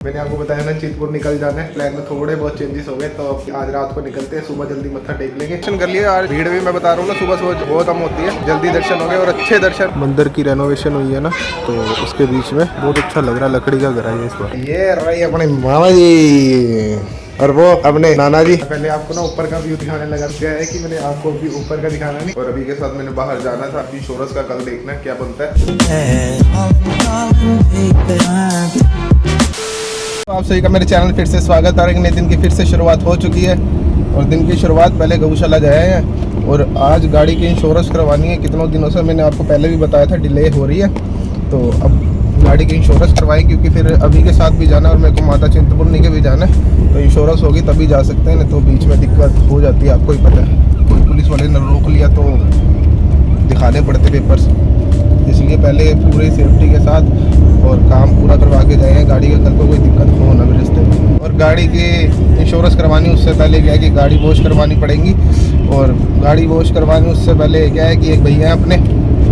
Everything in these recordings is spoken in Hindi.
मैंने आपको बताया ना चितपुर निकल जाना है। प्लान में थोड़े बहुत चेंजेस हो गए, तो आज रात को निकलते हैं, सुबह जल्दी मत्था टेक लेंगे। दर्शन कर लिए यार, भीड़ भी मैं बता रहा हूँ ना सुबह सुबह बहुत कम होती है। जल्दी दर्शन हो गए और अच्छे दर्शन। मंदिर की रेनोवेशन हुई है ना, तो उसके बीच में बहुत अच्छा लग रहा है। लकड़ी का घर है इस बार। ये रही अपने मामा जी और वो अपने नाना जी। पहले आपको ना ऊपर का व्यू दिखाने लगा, क्या है कि मैंने आपको भी ऊपर का दिखाना नहीं, और अभी के साथ मैंने बाहर जाना था। अभी शोरस का कल देखना क्या बनता है। आप सभी का मेरे चैनल फिर से स्वागत है। और एक नए दिन की फिर से शुरुआत हो चुकी है, और दिन की शुरुआत पहले गौशाला जाए हैं, और आज गाड़ी की इंश्योरेंस करवानी है। कितनों दिनों से मैंने आपको पहले भी बताया था डिले हो रही है, तो अब गाड़ी की इंश्योरेंस करवाई, क्योंकि फिर अभी के साथ भी जाना है और मेरे को माता चिंतपूर्णी के भी जाना है। तो इंश्योरेंस होगी तभी जा सकते हैं, नहीं तो बीच में दिक्कत हो जाती है। आपको ही पता है, कोई पुलिस वाले ने रोक लिया तो दिखाने पड़ते पेपर्स, इसलिए पहले पूरी सेफ्टी के साथ और काम पूरा करवा के जाए हैं। गाड़ी का कल को कोई दिक्कत हो ना रास्ते में। और गाड़ी की इंश्योरेंस करवानी उससे पहले क्या है कि गाड़ी वॉश करवानी पड़ेगी, और गाड़ी वॉश करवानी उससे पहले क्या है कि एक भैया अपने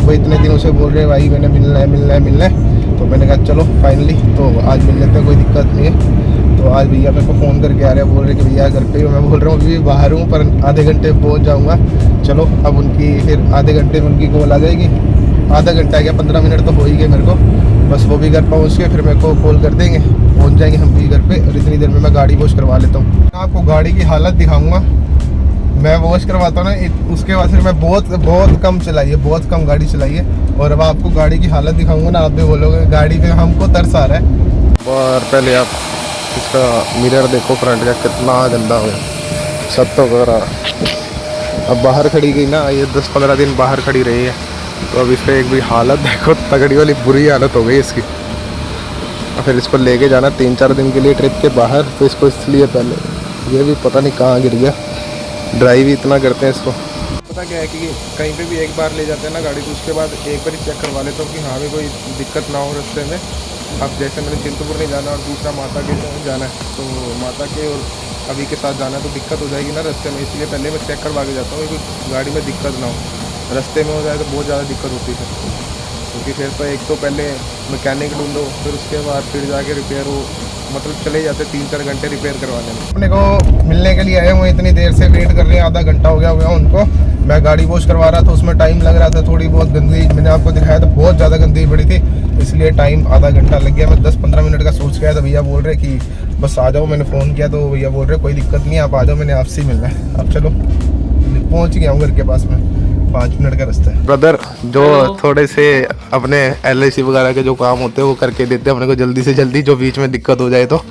वो इतने दिनों से बोल रहे हैं भाई मैंने मिलना है, तो मैंने कहा चलो फाइनली तो आज मिल लेते हैं, कोई दिक्कत नहीं है। तो आज भैया मेरे को फ़ोन करके आ रहे हैं, बोल रहे कि भैया घर पे ही। मैं बोल रहा हूँ अभी बाहर हूँ, पर आधे घंटे पहुँच जाऊँगा। चलो अब उनकी फिर आधे घंटे में उनकी कॉल आ जाएगी। आधा घंटा गया, 15 मिनट तो हो ही गए मेरे को। बस वो भी घर पहुँच के फिर मेरे को कॉल कर देंगे, पहुँच जाएंगे हम भी घर पे। और इतनी देर में मैं गाड़ी वॉश करवा लेता हूँ। आपको गाड़ी की हालत दिखाऊंगा। मैं वॉश करवाता हूँ ना, उसके बाद फिर मैं बहुत कम चलाई है, बहुत कम गाड़ी चलाई है। और अब आपको गाड़ी की हालत दिखाऊंगा ना, आप भी बोलोगे गाड़ी पे हमको तरस आ रहा है। और पहले आप इसका मिरर देखो फ्रंट का, कितना गंदा हो गया सब तो वगैरह। अब बाहर खड़ी गई ना, ये 10-15 दिन बाहर खड़ी रही है, तो अब इसका एक भी हालत देखो, तगड़ी वाली बुरी हालत हो गई इसकी। और फिर इसको लेके जाना 3-4 दिन के लिए ट्रिप के बाहर, तो इसको इसलिए पहले ये भी पता नहीं कहाँ गिर गया। ड्राइव ही इतना करते हैं इसको। पता क्या है कि कहीं पे भी एक बार ले जाते हैं ना गाड़ी, तो उसके बाद एक बार ही चेक करवा लेता हूँ कि हाँ भी कोई दिक्कत ना हो रास्ते में। अब जैसे मैंने चिंतपूर नहीं जाना और दूसरा माता के जाना है, तो माता के और अभी के साथ जाना है, तो दिक्कत हो जाएगी ना रास्ते में। इसलिए पहले मैं चेक करवा के जाता हूँ कि गाड़ी में दिक्कत ना हो। रास्ते में हो जाए तो बहुत ज़्यादा दिक्कत होती है, क्योंकि फिर तो एक तो पहले मैकेनिक ढूंढो, फिर उसके बाद फिर जाके रिपेयर हो, मतलब चले जाते 3-4 घंटे रिपेयर करवाने में। अपने को मिलने के लिए आए हुए, इतनी देर से वेट कर रहे हैं, आधा घंटा हो गया उनको। मैं गाड़ी वॉश करवा रहा था, उसमें टाइम लग रहा था, थोड़ी बहुत गंदगी मैंने आपको दिखाया था, बहुत ज़्यादा गंदगी पड़ी थी, इसलिए टाइम आधा घंटा लग गया। मैं 10-15 मिनट का सोच गया था, भैया बोल रहे कि बस आ जाओ। मैंने फ़ोन किया तो भैया बोल रहे कोई दिक्कत नहीं, आप आ जाओ, मैंने आपसे ही मिलना है। अब चलो पहुँच गया हूँ घर के पास में, 5 मिनट का रास्ता है। ब्रदर जो थोड़े से अपने LIC वगैरह के जो काम होते हैं वो करके देते हैं अपने को जल्दी से जल्दी, जो बीच में दिक्कत हो जाए तो।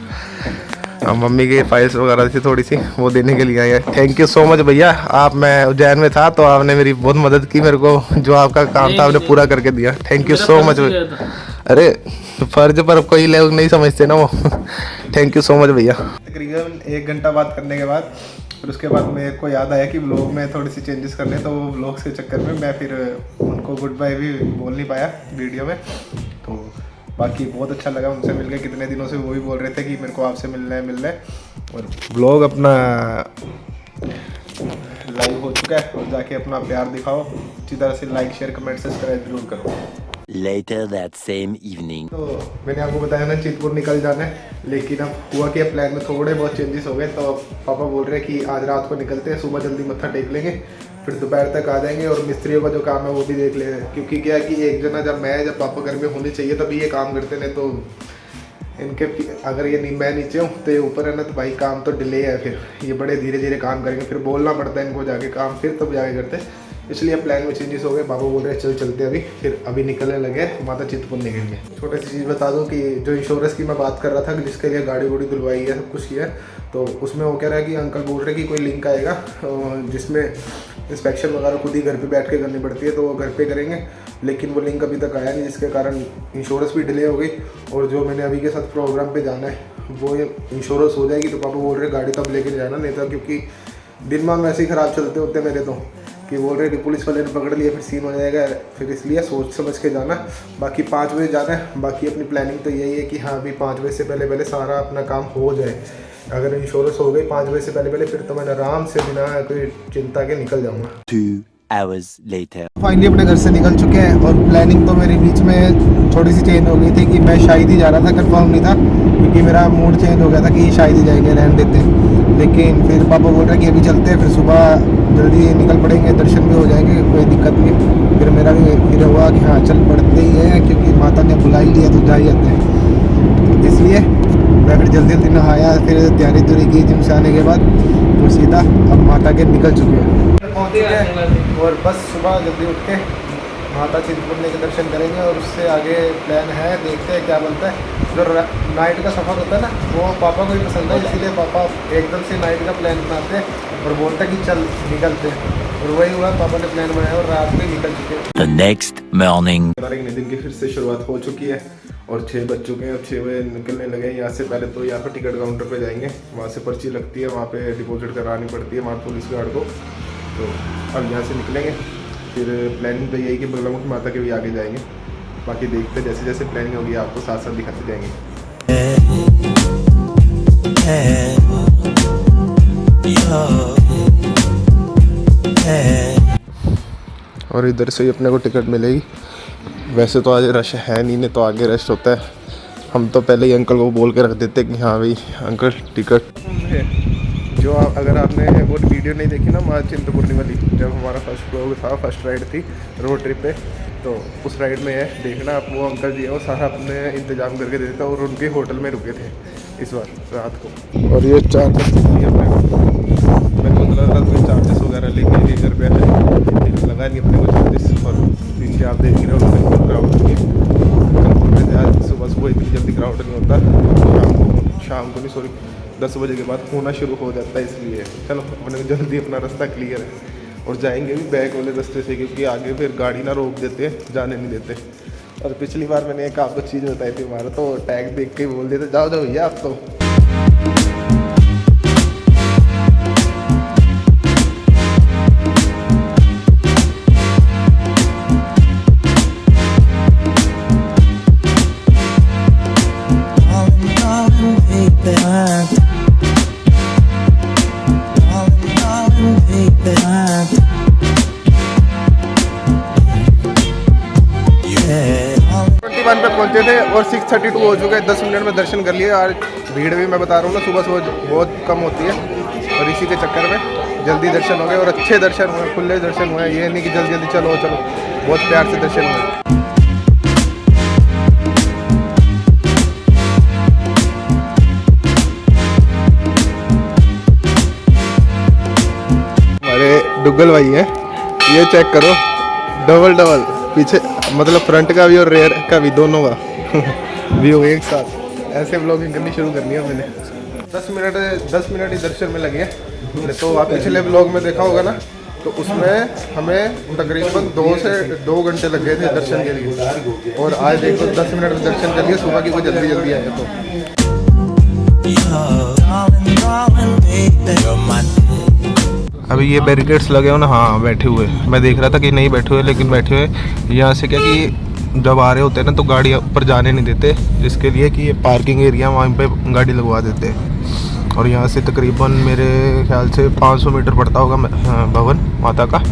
मम्मी की फाइल्स वगैरह थी थोड़ी सी, वो देने के लिए आए हैं। थैंक यू सो मच भैया, आप मैं उज्जैन में था तो आपने मेरी बहुत मदद की, मेरे को जो आपका काम था आपने पूरा करके दिया। Thank you so much. अरे फर्ज पर कोई लोग नहीं समझते ना वो। थैंक यू सो मच भैया। तकरीबन 1 घंटा बात करने के बाद फिर उसके बाद मेरे को याद आया कि व्लॉग में थोड़ी सी चेंजेस करने, तो वो व्लॉग्स के चक्कर में मैं फिर उनको गुड बाय भी बोल नहीं पाया वीडियो में। तो बाकी बहुत अच्छा लगा उनसे मिलके, कितने दिनों से वो भी बोल रहे थे कि मेरे को आपसे मिलना है। और व्लॉग अपना लाइव हो चुका है, और जाके अपना प्यार दिखाओ, अच्छी तरह से लाइक शेयर कमेंट सब्सक्राइब जरूर करो। Later that same evening. तो मैंने आपको बताया ना चितपुर निकल जाना है, लेकिन अब हुआ कि प्लान में थोड़े बहुत चेंजेस हो गए। तो पापा बोल रहे हैं कि आज रात को निकलते हैं, सुबह जल्दी मत्था टेक लेंगे, फिर दोपहर तक आ जाएंगे, और मिस्त्रियों का जो काम है वो भी देख लेंगे। क्योंकि क्या है कि एक जना जब पापा घर में होने चाहिए तभी ये काम करते हैं, तो इनके अगर ये मैं नीचे हूँ तो ये ऊपर है ना, तो भाई काम तो डिले है। फिर ये बड़े धीरे धीरे काम करेंगे, फिर बोलना पड़ता है इनको जाके काम, फिर तब जाके करते हैं। इसलिए प्लान में चेंजेस हो गए। बाबा बोल रहे हैं चलते अभी, फिर अभी निकलने लगे माता चिंतपूर्णी के लिए। छोटी सी चीज़ बता दूं कि जो इंश्योरेंस की मैं बात कर रहा था, जिसके लिए गाड़ी वोड़ी धुलवाई है, सब कुछ किया है, तो उसमें वो कह रहा है कि अंकल बोल रहे हैं कि कोई लिंक आएगा जिसमें इंस्पेक्शन वगैरह खुद ही घर पे बैठ के करनी पड़ती है, तो वो घर पे करेंगे। लेकिन वो लिंक अभी तक आया नहीं, जिसके कारण इंश्योरेंस भी डिले हो गई। और जो मैंने अभी के साथ प्रोग्राम पे जाना है वो इंश्योरेंस हो जाएगी, तो पापा बोल रहे गाड़ी तब लेके जाना, नहीं था क्योंकि दिमाग में ऐसे ही ख़राब चलते होते मेरे, तो कि बोल रहे कि पुलिस वाले ने पकड़ लिया फिर सीन हो जाएगा, फिर इसलिए सोच समझ के जाना। बाकी 5 बजे जाना है। बाकी अपनी प्लानिंग तो यही है कि हाँ अभी 5 बजे से पहले सारा अपना काम हो जाए। अगर इंश्योरेंस हो गई 5 बजे से पहले फिर तो मैं आराम से बिना कोई चिंता के निकल जाऊँगा। 2 hours later. फाइनली अपने घर से निकल चुके हैं और प्लानिंग तो मेरी बीच में थोड़ी सी चेंज हो गई थी कि मैं शायद ही जा रहा था, कंफर्म नहीं था क्योंकि मेरा मूड चेंज हो गया था कि शायद ही जाएंगे, रहने देते हैं। लेकिन फिर पापा बोल रहे कि अभी चलते हैं, फिर सुबह जल्दी निकल पड़ेंगे, दर्शन भी हो जाएंगे, कोई दिक्कत नहीं। फिर मेरा भी फिर हुआ कि हाँ चल पड़ते ही हैं क्योंकि माता ने बुला ही लिया तो जा ही आते हैं। तो इसलिए मैं फिर जल्दी जल्दी नहाया, फिर तैयारी तुरी की जिम से आने के बाद, तो सीधा अब माता के निकल चुके हैं, पहुँच चुके हैं। और बस सुबह जल्दी उठ के माता चिंतपूर्णी के दर्शन करेंगे और उससे आगे प्लान है, देखते हैं क्या बनता है। जो नाइट का सफ़र होता है ना, वो पापा को ही पसंद है, इसीलिए पापा एकदम से नाइट का प्लान बनाते हैं और बोलते हैं कि चल निकलते हैं। और वही हुआ, पापा ने प्लान बनाया और रात में निकल चुके हैं। The next morning. एक नए दिन की फिर से शुरुआत हो चुकी है और 6 बज चुके हैं। अब 6 बजे निकलने लगे हैं यहाँ से। पहले तो यहाँ पर टिकट काउंटर पे जाएंगे, वहाँ से पर्ची लगती है, वहाँ पे डिपॉजिट करानी पड़ती है वहाँ पुलिस गार्ड को। तो अब यहाँ से निकलेंगे, फिर प्लानिंग तो यही कि बगलामुख माता के भी आगे जाएंगे। बाकी देखते जैसे जैसे प्लानिंग होगी आपको साथ साथ दिखाते जाएंगे। और इधर से ही अपने को टिकट मिलेगी। वैसे तो आज रश है नहीं तो आगे रश होता है। हम तो पहले ही अंकल को बोल के रख देते कि हाँ भाई अंकल टिकट है। जो अगर आपने वो वीडियो नहीं देखी ना माँ चिंतपूर्णी वाली, जब हमारा फर्स्ट व्लॉग था, फर्स्ट राइड थी रोड ट्रिप पे, तो उस राइड में है देखना आप। वो अंकल जी है वो सारा अपने इंतजाम करके देता और उनके होटल में रुके थे इस बार रात को। और ये चार्जेस अपने मैं को लग रहा था चार्जेस वगैरह लेके 1 रुपया है, लगा नहीं अपने को चार्जेस। और नीचे आप देख रहे हो क्राउड सुबह सुबह इतनी जल्दी क्राउड नहीं होता, शाम को नहीं सॉरी 10 बजे के बाद होना शुरू हो जाता है। इसलिए चलो अपने को जल्दी अपना रास्ता क्लियर है और जाएंगे भी बैक वाले रास्ते से, क्योंकि आगे फिर गाड़ी ना रोक देते, जाने नहीं देते। और पिछली बार मैंने एक आपको चीज़ बताई थी, हमारा तो टैग देख के बोल देते जाओ जाओ भैया आप तो। पे पहुंचे थे और 6:32 हो चुके हैं। 10 मिनट में दर्शन कर लिए। आज भीड़ भी मैं बता रहा हूँ ना सुबह सुबह बहुत कम होती है और इसी के चक्कर में जल्दी दर्शन हो गए और अच्छे दर्शन हुए, खुले दर्शन हुए। ये नहीं कि जल्दी जल्दी चलो चलो, बहुत प्यार से दर्शन हुए। हमारे डुग्गल भाई हैं, ये चेक करो डबल पीछे, मतलब फ्रंट का भी और रेयर का भी, दोनों का व्यू एक साथ। ऐसे व्लॉगिंग करनी शुरू करनी है मैंने। 10 मिनट ही दर्शन में लगे। तो आप पिछले व्लॉग में देखा होगा ना, तो उसमें हमें तकरीबन 2 घंटे लग गए थे दर्शन के लिए। और आज देखो 10 मिनट में दर्शन कर लिए, सुबह की कोई जल्दी जल्दी आए तो। अभी ये बैरिकेड्स लगे हो ना, हाँ बैठे हुए, मैं देख रहा था कि नहीं बैठे हुए, लेकिन बैठे हुए। यहाँ से क्या कि जब आ रहे होते हैं ना तो गाड़ी ऊपर जाने नहीं देते, जिसके लिए कि ये पार्किंग एरिया वहाँ पे गाड़ी लगवा देते हैं। और यहाँ से तकरीबन मेरे ख्याल से 500 मीटर पड़ता होगा भवन माता का,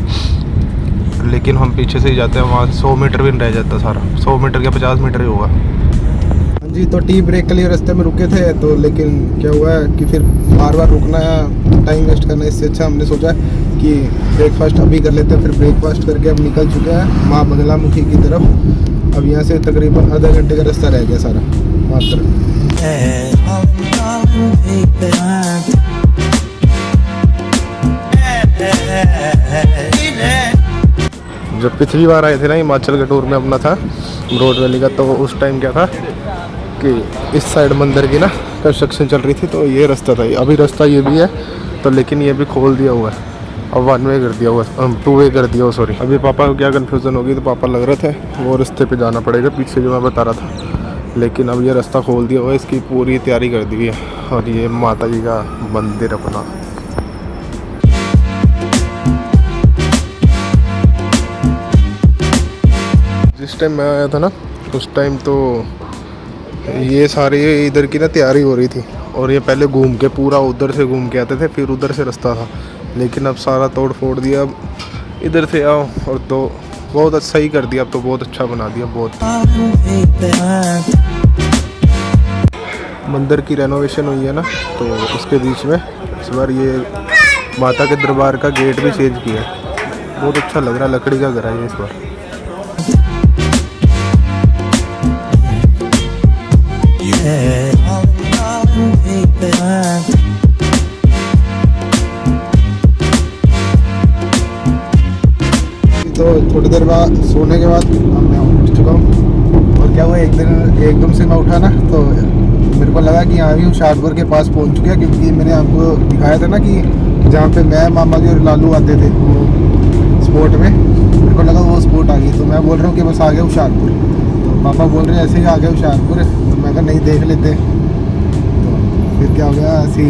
लेकिन हम पीछे से ही जाते हैं। वहाँ 100 मीटर भी नहीं रह जाता, सारा 100 मीटर या 50 मीटर ही होगा जी। तो टी ब्रेक के लिए रास्ते में रुके थे, तो लेकिन क्या हुआ कि फिर बार बार रुकना है, टाइम वेस्ट करना, इससे अच्छा हमने सोचा कि ब्रेकफास्ट अभी कर लेते हैं। फिर ब्रेकफास्ट करके अब निकल चुके हैं माँ बगलामुखी की तरफ। अब यहाँ से तकरीबन आधा घंटे का रास्ता रह गया सारा मात्र। जब पिछली बार आए थे ना हिमाचल के टूर में अपना था रोड वैली का, तो उस टाइम क्या था कि इस साइड मंदिर की ना कंस्ट्रक्शन चल रही थी, तो ये रास्ता था। अभी रास्ता ये भी है तो, लेकिन ये भी खोल दिया हुआ है, अब 1 वे कर दिया हुआ है, 2 वे कर दिया, सॉरी। अभी पापा को क्या कन्फ्यूज़न होगी, तो पापा लग रहे थे वो रास्ते पे जाना पड़ेगा पीछे जो मैं बता रहा था, लेकिन अब ये रास्ता खोल दिया हुआ है, इसकी पूरी तैयारी कर दी है। और ये माता जी का मंदिर अपना। जिस टाइम मैं आया था ना उस टाइम तो ये सारी इधर की ना तैयारी हो रही थी, और ये पहले घूम के पूरा उधर से घूम के आते थे, फिर उधर से रास्ता था, लेकिन अब सारा तोड़ फोड़ दिया। अब इधर से आओ और तो बहुत सही कर दिया, अब तो बहुत अच्छा बना दिया। बहुत मंदिर की रेनोवेशन हुई है ना, तो उसके बीच में इस बार ये माता के दरबार का गेट भी चेंज किया है। बहुत अच्छा लग रहा है, लकड़ी का घर है ये इस बार। तो थोड़ी देर बाद सोने के बाद मैं उठ चुका हूँ। और क्या हुआ, एक दिन एकदम से मैं उठा ना, तो मेरे को लगा कि यहाँ भी होशियारपुर के पास पहुँच चुका, क्योंकि मैंने आपको दिखाया था ना कि जहाँ पे मैं, मामा जी और लालू आते थे वो स्पोर्ट में, मेरे को लगा वो स्पोर्ट आ गई। तो मैं बोल रहा हूँ कि बस आ गया होशियारपुर। तो पापा बोल रहे हैं ऐसे ही आ गया होशियारपुर। तो मैं कहा नहीं, देख लेते। तो फिर क्या हो गया, ऐसे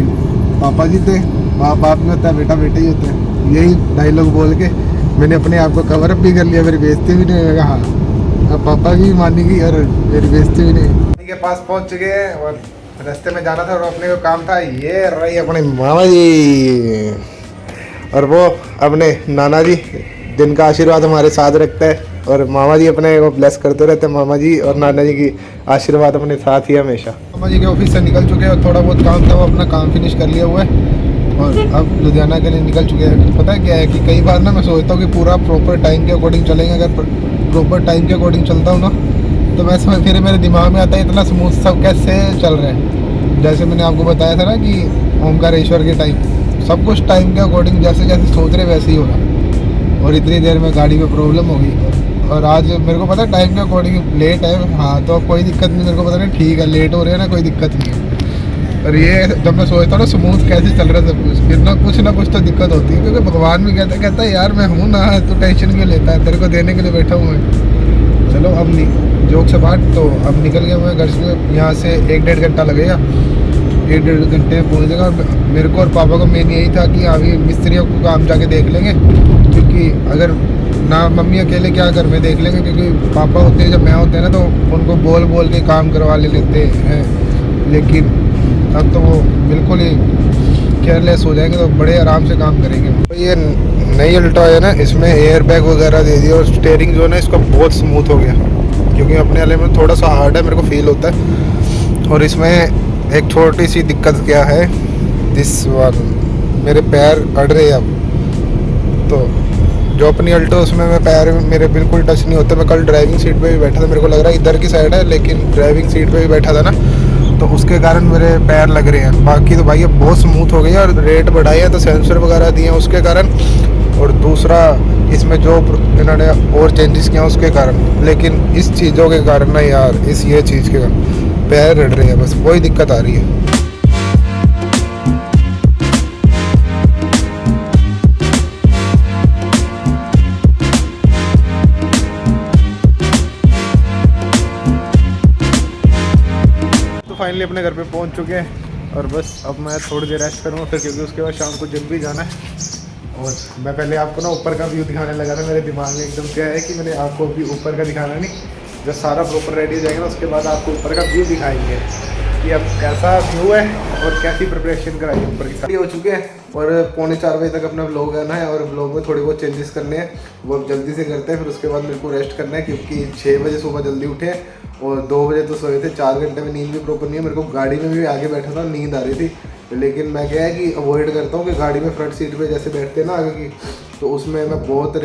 पापा जी थे, बाप भी होता है, बेटा बेटा ही होता है। यही डायलॉग बोल के मैंने अपने आप को कवर अप भी कर लिया, मेरी बेइज्जती भी नहीं होगा। हाँ, अब पापा की मानेगी और मेरी बेइज्जती भी नहीं। के पास पहुंच चुके हैं और रास्ते में जाना था और अपने को काम था। ये रही अपने मामा जी और वो अपने नाना जी, जिनका आशीर्वाद हमारे साथ रखता है। और मामा जी अपने को ब्लेस करते रहते हैं। मामा जी और नाना जी की आशीर्वाद अपने साथ ही हमेशा। मामा जी के ऑफिस से निकल चुके हैं और थोड़ा बहुत काम था वो अपना काम फिनिश कर लिया हुआ है और अब लुधियाना के लिए निकल चुके हैं। पता है क्या है कि कई बार ना मैं सोचता हूँ कि पूरा प्रॉपर टाइम के अकॉर्डिंग चलेंगे। अगर प्रॉपर टाइम के अकॉर्डिंग चलता हूँ ना, तो मैं समझ, फिर मेरे दिमाग में आता है इतना स्मूथ सब कैसे चल रहा है। जैसे मैंने आपको बताया था ना कि ओमकारेश्वर के टाइम सब कुछ टाइम के अकॉर्डिंग जैसे जैसे सोच रहे वैसे ही हो रहा। और इतनी देर में गाड़ी में प्रॉब्लम हो गई और आज मेरे को पता है टाइम के अकॉर्डिंग लेट है। हाँ, तो अब कोई दिक्कत नहीं, मेरे को पता नहीं, ठीक है, लेट हो रहे हैं ना, कोई दिक्कत नहीं है। और ये जब मैं सोचता हूँ ना स्मूथ कैसे चल रहा है सब कुछ, फिर ना कुछ तो दिक्कत होती है। क्योंकि भगवान भी कहता है यार मैं हूँ ना, तू टेंशन क्यों लेता है, तेरे को देने के लिए बैठा हूँ मैं। चलो अब नहीं, जोक से बात, तो अब निकल गया मैं घर से। यहाँ से 1-1.5 घंटा लगेगा, 1-1.5 घंटे में पहुँच जाएगा। मेरे को और पापा को मेन यही था कि अभी मिस्त्रियों को काम जाके देख लेंगे, क्योंकि अगर ना मम्मी अकेले क्या घर में देख लेंगे, क्योंकि पापा होते हैं, जब मैं होते हैं ना, तो उनको बोल बोल के काम करवा लेते हैं। लेकिन अब तो वो बिल्कुल ही केयरलेस हो जाएंगे, तो बड़े आराम से काम करेंगे। तो ये नई अल्टो है ना, इसमें एयर बैग वगैरह दे दिया और स्टीयरिंग जो है ना इसका बहुत स्मूथ हो गया, क्योंकि अपने वाले में थोड़ा सा हार्ड है, मेरे को फील होता है। और इसमें एक छोटी सी दिक्कत क्या है, दिस वन, मेरे पैर अड़ रहे हैं अब। तो जो अपनी अल्टो उसमें मैं पैर मेरे बिल्कुल टच नहीं होते। मैं कल ड्राइविंग सीट पे भी बैठा था, मेरे को लग रहा है इधर की साइड है, लेकिन ड्राइविंग सीट पे भी बैठा था ना, तो उसके कारण मेरे पैर लग रहे हैं। बाकी तो भाई अब बहुत स्मूथ हो गई है और रेट बढ़ाई है, तो सेंसर वगैरह दिए हैं उसके कारण। और दूसरा इसमें जो इन्होंने और चेंजेस किया उसके कारण। लेकिन इस चीज़ों के कारण ना यार, ये चीज़ के कारण पैर रड़ रहे हैं, बस वही दिक्कत आ रही है। फाइनली अपने घर पे पहुंच चुके हैं और बस अब मैं थोड़ी देर रेस्ट करूँगा फिर, क्योंकि उसके बाद शाम को जिम भी जाना है। और मैं पहले आपको ना ऊपर का व्यू दिखाने लगा था, मेरे दिमाग में एकदम क्या है कि मैंने आपको अभी ऊपर का दिखाना नहीं, जब सारा प्रॉपर रेडी हो जाएगा ना उसके बाद आपको ऊपर का व्यू दिखाएंगे कि अब कैसा व्यू है और कैसी प्रिपरेशन कराई है। ऊपर की सारी हो चुके हैं और 3:45 बजे तक अपना व्लॉग आना है और व्लॉग में थोड़ी बहुत चेंजेस करने हैं, वो अब जल्दी से करते हैं। फिर उसके बाद मेरे को रेस्ट करना है, क्योंकि 6 बजे सुबह जल्दी उठे और 2 बजे तो सोए थे। 4 घंटे में नींद भी प्रॉपर नहीं है। मेरे को गाड़ी में भी आगे बैठा था, नींद आ रही थी, लेकिन मैं क्या है कि अवॉइड करता हूँ कि गाड़ी में फ्रंट सीट पे जैसे बैठते हैं ना आगे की, तो उसमें मैं बहुत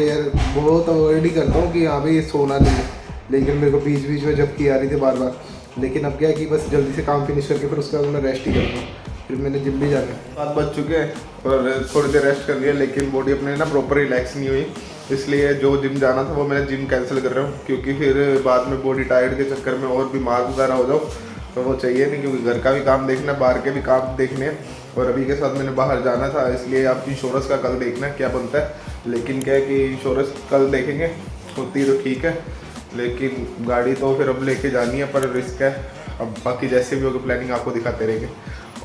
अवॉइड ही करता हूँ कि यहाँ पे सोना नहीं है। लेकिन मेरे को बीच बीच में झपकी आ रही थी बार बार, लेकिन अब क्या है कि बस जल्दी से काम फिनिश करके फिर उसके बाद मैं रेस्ट ही करता हूँ। फिर मैंने जिम भी जाना है। 7 बज चुके हैं और थोड़ी देर रेस्ट कर लिया, लेकिन बॉडी अपने ना प्रॉपर रिलैक्स नहीं हुई, इसलिए जो जिम जाना था वो मैं जिम कैंसिल कर रहा हूँ, क्योंकि फिर बाद में बॉडी टायर्ड के चक्कर में और बीमार वगैरह हो जाओ तो वो चाहिए नहीं, क्योंकि घर का भी काम देखना है, बाहर के भी काम देखने हैं। और अभी के साथ मैंने बाहर जाना था, इसलिए आप इंश्योरेंस का कल देखना है क्या बनता है। लेकिन क्या है कि इंश्योरेंस कल देखेंगे, होती तो ठीक है, लेकिन गाड़ी तो फिर अब लेके जानी है, पर रिस्क है। अब बाकी जैसे भी होगी प्लानिंग आपको दिखाते रहेंगे।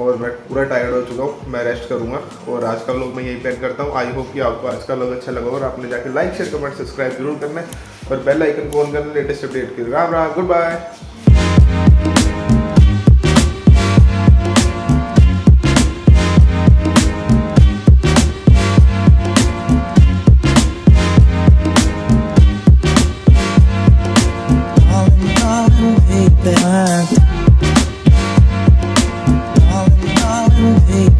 और मैं पूरा टायर्ड हो चुका हूँ, मैं रेस्ट करूँगा और आज का व्लॉग मैं यही प्लान करता हूँ। आई होप कि आपको आज का व्लॉग अच्छा लगा और आपने जाके लाइक शेयर कमेंट सब्सक्राइब जरूर करना है और बेल आइकन को ऑन करना लेटेस्ट अपडेट के लिए। Ram Ram, good bye.